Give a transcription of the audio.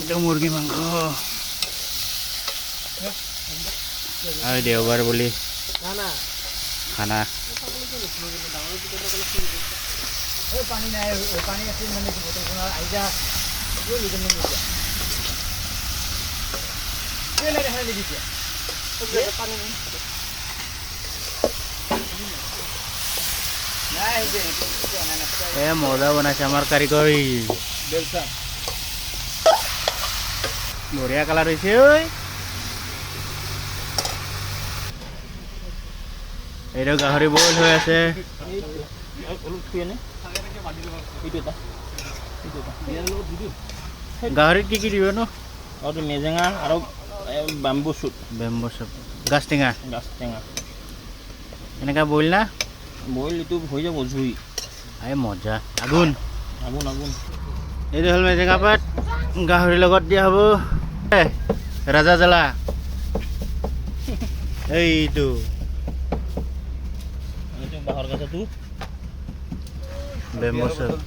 এটা মুৰগি মাংস আৰ দেওবাৰ বলি খানা পানী নাই পানী আছিল মানে বটলখনৰ আইজা মজা বনাইছে আমাৰ কাৰিকৰী বঢ়িয়া কালাৰ হৈছে ঐ এইটো গাহৰি বইল হৈ আছে গাহৰিত কি দিব ন মেজেঙা আৰু বাম্বু চুট গাছ টেঙা এনেকা বইল না বইল এইটো হৈ যাব জুই আই মজা আগুন আগুন এইটো হ'ল মেজেঙা পাত গাহৰিৰ লগত দিয়া হ'ব ৰাজা জ্বালা এইটো বাঁহৰ গাছটো বেম্বো চুট